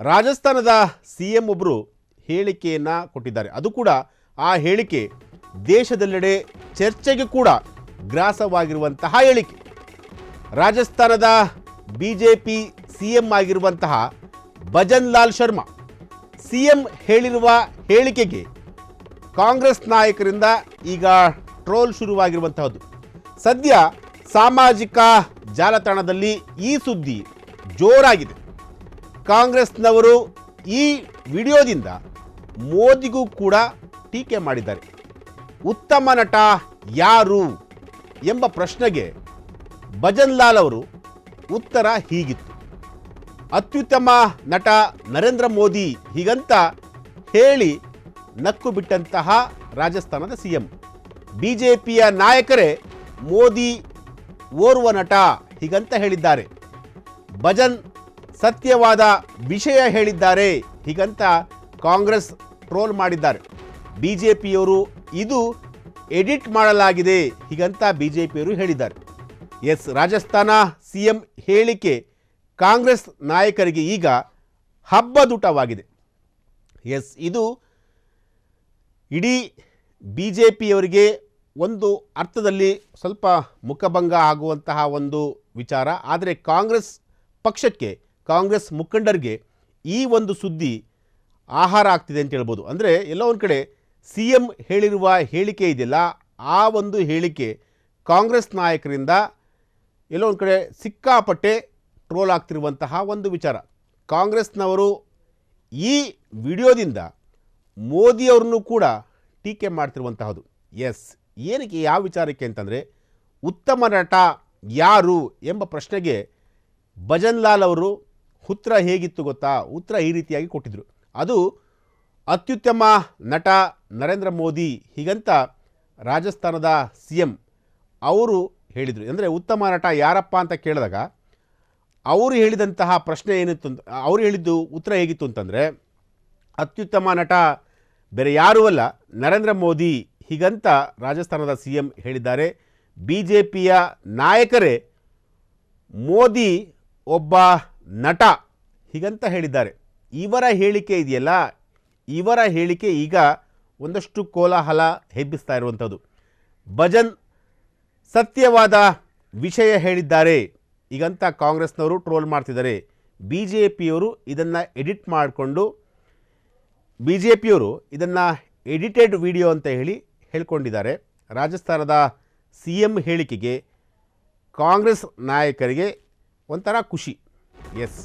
ರಾಜಸ್ಥಾನದ ಸಿಎಂ ಒಬ್ಬರು ಹೇಳಿಕೆಯನ್ನು ಕೊಟ್ಟಿದ್ದಾರೆ. ಅದು ಕೂಡ ಆ ಹೇಳಿಕೆ ದೇಶದೆಲ್ಲೆಡೆ ಚರ್ಚೆಗೆ ಕೂಡ ಗ್ರಾಸವಾಗಿರುವಂತಹ ಹೇಳಿಕೆ. ರಾಜಸ್ಥಾನದ ಬಿಜೆಪಿ ಸಿಎಂ ಆಗಿರುವಂತಹ ಭಜನ್ ಲಾಲ್ ಶರ್ಮಾ ಸಿಎಂ ಹೇಳಿರುವ ಹೇಳಿಕೆಗೆ ಕಾಂಗ್ರೆಸ್ ನಾಯಕರಿಂದ ಈಗ ಟ್ರೋಲ್ ಶುರುವಾಗಿರುವಂತಹದ್ದು. ಸದ್ಯ ಸಾಮಾಜಿಕ ಜಾಲತಾಣದಲ್ಲಿ ಈ ಸುದ್ದಿ ಜೋರಾಗಿದೆ. ಕಾಂಗ್ರೆಸ್ನವರು ಈ ವಿಡಿಯೋದಿಂದ ಮೋದಿಗೂ ಕೂಡ ಟೀಕೆ ಮಾಡಿದ್ದಾರೆ. ಉತ್ತಮ ನಟ ಯಾರು ಎಂಬ ಪ್ರಶ್ನೆಗೆ ಭಜನ್ ಲಾಲ್ ಅವರು ಉತ್ತರ ಹೀಗಿತ್ತು: ಅತ್ಯುತ್ತಮ ನಟ ನರೇಂದ್ರ ಮೋದಿ, ಹೀಗಂತ ಹೇಳಿ ನಕ್ಕು ಬಿಟ್ಟಂತಹ ರಾಜಸ್ಥಾನದ ಸಿಎಂ. ಬಿಜೆಪಿಯ ನಾಯಕರೇ ಮೋದಿ ಓರ್ವ ನಟ ಹೀಗಂತ ಹೇಳಿದ್ದಾರೆ. ಭಜನ್ ಸತ್ಯವಾದ ವಿಷಯ ಹೇಳಿದ್ದಾರೆ ಹೀಗಂತ ಕಾಂಗ್ರೆಸ್ ಟ್ರೋಲ್ ಮಾಡಿದ್ದಾರೆ. ಬಿಜೆಪಿಯವರು ಇದು ಎಡಿಟ್ ಮಾಡಲಾಗಿದೆ ಹೀಗಂತ ಬಿಜೆಪಿಯವರು ಹೇಳಿದ್ದಾರೆ. ಎಸ್, ರಾಜಸ್ಥಾನ ಸಿಎಂ ಹೇಳಿಕೆ ಕಾಂಗ್ರೆಸ್ ನಾಯಕರಿಗೆ ಈಗ ಹಬ್ಬದೂಟವಾಗಿದೆ. ಎಸ್, ಇದು ಇಡೀ ಬಿಜೆಪಿಯವರಿಗೆ ಒಂದು ಅರ್ಥದಲ್ಲಿ ಸ್ವಲ್ಪ ಮುಖಭಂಗ ಆಗುವಂತಹ ಒಂದು ವಿಚಾರ. ಆದರೆ ಕಾಂಗ್ರೆಸ್ ಪಕ್ಷಕ್ಕೆ, ಕಾಂಗ್ರೆಸ್ ಮುಖಂಡರಿಗೆ ಈ ಒಂದು ಸುದ್ದಿ ಆಹಾರ ಆಗ್ತಿದೆ ಅಂತ ಹೇಳ್ಬೋದು. ಅಂದರೆ ಎಲ್ಲೋ ಒಂದು ಕಡೆ ಸಿ ಎಂ ಹೇಳಿರುವ ಹೇಳಿಕೆ ಇದೆಯಲ್ಲ, ಆ ಒಂದು ಹೇಳಿಕೆ ಕಾಂಗ್ರೆಸ್ ನಾಯಕರಿಂದ ಎಲ್ಲೋ ಒಂದು ಕಡೆ ಸಿಕ್ಕಾಪಟ್ಟೆ ಟ್ರೋಲ್ ಆಗ್ತಿರುವಂತಹ ಒಂದು ವಿಚಾರ. ಕಾಂಗ್ರೆಸ್ನವರು ಈ ವಿಡಿಯೋದಿಂದ ಮೋದಿಯವ್ರನ್ನೂ ಕೂಡ ಟೀಕೆ ಮಾಡ್ತಿರುವಂತಹದ್ದು. ಎಸ್, ಏನಕ್ಕೆ, ಯಾವ ವಿಚಾರಕ್ಕೆ ಅಂತಂದರೆ, ಉತ್ತಮ ನಟ ಯಾರು ಎಂಬ ಪ್ರಶ್ನೆಗೆ ಭಜನ್ ಲಾಲ್ ಅವರು ಉತ್ತರ ಹೇಗಿತ್ತು ಗೊತ್ತಾ? ಉತ್ತರ ಈ ರೀತಿಯಾಗಿ ಕೊಟ್ಟಿದ್ದರು. ಅದು ಅತ್ಯುತ್ತಮ ನಟ ನರೇಂದ್ರ ಮೋದಿ ಹೀಗಂತ ರಾಜಸ್ಥಾನದ ಸಿ ಎಂ ಅವರು ಹೇಳಿದರು. ಅಂದರೆ ಉತ್ತಮ ನಟ ಯಾರಪ್ಪ ಅಂತ ಕೇಳಿದಾಗ ಅವರು ಹೇಳಿದಂತಹ ಪ್ರಶ್ನೆ ಏನಿತ್ತು, ಅವರು ಹೇಳಿದ್ದು ಉತ್ತರ ಹೇಗಿತ್ತು ಅಂತಂದರೆ, ಅತ್ಯುತ್ತಮ ನಟ ಬೇರೆ ಯಾರೂ ಅಲ್ಲ, ನರೇಂದ್ರ ಮೋದಿ ಹೀಗಂತ ರಾಜಸ್ಥಾನದ ಸಿ ಎಂ ಹೇಳಿದ್ದಾರೆ. ಬಿ ಜೆ ಪಿಯ ನಾಯಕರೇ ಮೋದಿ ಒಬ್ಬ ನಟ ಹೀಗಂತ ಹೇಳಿದ್ದಾರೆ. ಇವರ ಹೇಳಿಕೆ ಇದೆಯಲ್ಲ, ಇವರ ಹೇಳಿಕೆ ಈಗ ಒಂದಷ್ಟು ಕೋಲಾಹಲ ಎಬ್ಬಿಸ್ತಾ ಇರುವಂಥದ್ದು. ಭಜನ್ ಸತ್ಯವಾದ ವಿಷಯ ಹೇಳಿದ್ದಾರೆ ಈಗಂತ ಕಾಂಗ್ರೆಸ್ನವರು ಟ್ರೋಲ್ ಮಾಡ್ತಿದ್ದಾರೆ. ಬಿ ಜೆ ಪಿಯವರು ಇದನ್ನು ಎಡಿಟ್ ಮಾಡಿಕೊಂಡು, ಬಿ ಜೆ ಪಿಯವರು ಇದನ್ನು ಎಡಿಟೆಡ್ ವಿಡಿಯೋ ಅಂತ ಹೇಳ್ಕೊಂಡಿದ್ದಾರೆ. ರಾಜಸ್ಥಾನದ ಸಿ ಎಂ ಹೇಳಿಕೆಗೆ ಕಾಂಗ್ರೆಸ್ ನಾಯಕರಿಗೆ ಒಂಥರ ಖುಷಿ. ಎಸ್.